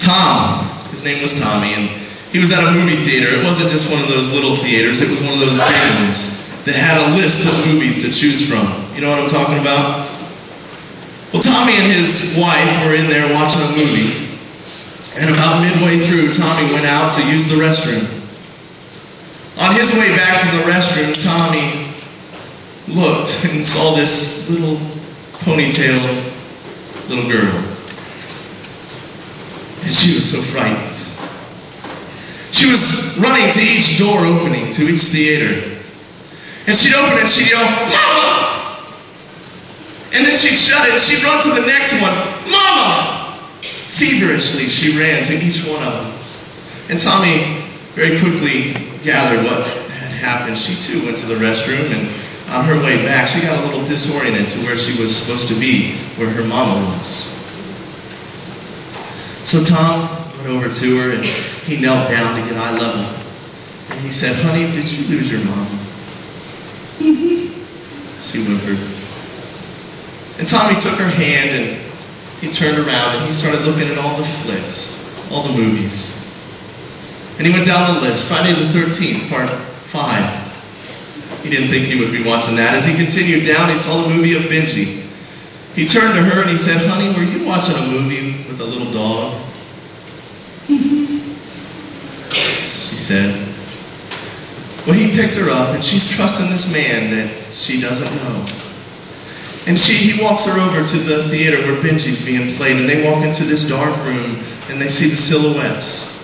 Tom, his name was Tommy, and he was at a movie theater. It wasn't just one of those little theaters, it was one of those big ones that had a list of movies to choose from. You know what I'm talking about? Well, Tommy and his wife were in there watching a movie, and about midway through, Tommy went out to use the restroom. On his way back from the restroom, Tommy looked and saw this little ponytail little girl. And she was so frightened. She was running to each door opening, to each theater. And she'd open it and she'd yell, "Mama!" And then she'd shut it and she'd run to the next one, "Mama!" Feverishly, she ran to each one of them. And Tommy very quickly gathered what had happened. She too went to the restroom, and on her way back, she got a little disoriented to where she was supposed to be, where her mama was. So Tom went over to her and he knelt down to get eye level. And he said, "Honey, did you lose your mom?" She whimpered. And Tommy took her hand and he turned around and he started looking at all the flicks, all the movies. And he went down the list. Friday the 13th, part 5. He didn't think he would be watching that. As he continued down, he saw the movie of Benji. He turned to her and he said, "Honey, were you watching a movie with a little dog?" She said. Well, he picked her up, and she's trusting this man that she doesn't know. And he walks her over to the theater where Benji's being played, and they walk into this dark room, and they see the silhouettes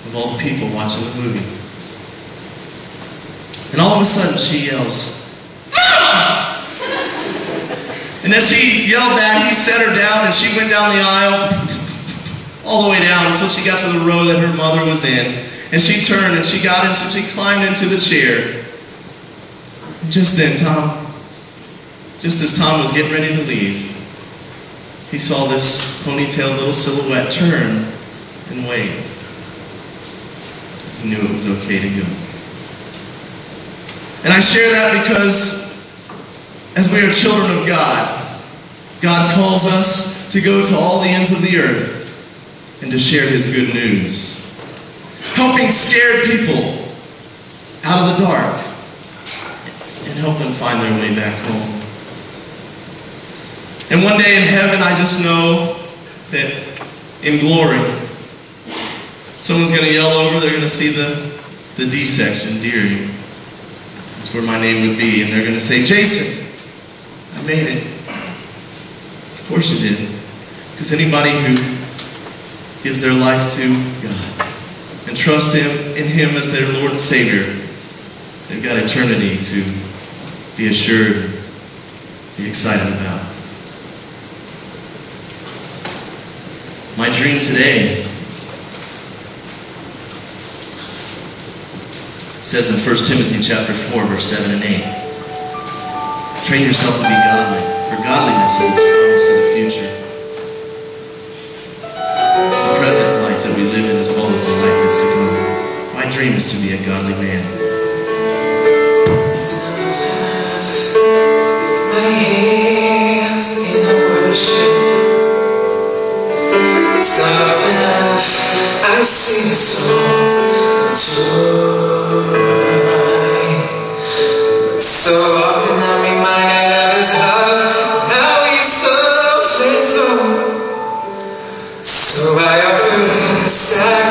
of all the people watching the movie. And all of a sudden, she yells, "Mama!" And as she yelled back, he set her down, and she went down the aisle, all the way down until she got to the row that her mother was in. And she turned and she climbed into the chair. And just then, just as Tom was getting ready to leave, he saw this ponytailed little silhouette turn and wave. He knew it was okay to go. And I share that because as we are children of God, God calls us to go to all the ends of the earth and to share His good news. Helping scared people out of the dark and help them find their way back home. And one day in heaven, I just know that in glory, someone's going to yell over, they're going to see the D section, Dearing. That's where my name would be. And they're going to say, "Jason, I made it." Of course you did. Because anybody who gives their life to God and trust in Him as their Lord and Savior, they've got eternity to be assured, be excited about. My dream today says in 1 Timothy chapter 4, verse 7 and 8, "Train yourself to be godly, for godliness is the promise to the future." The present life that we live in as well as the life that's to come. My dream is to be a godly man. My hands in worship. It's not often enough. I sing a song of joy. But so often I'm reminded of His love, how He's so faithful. So I offer Him the sacrifice.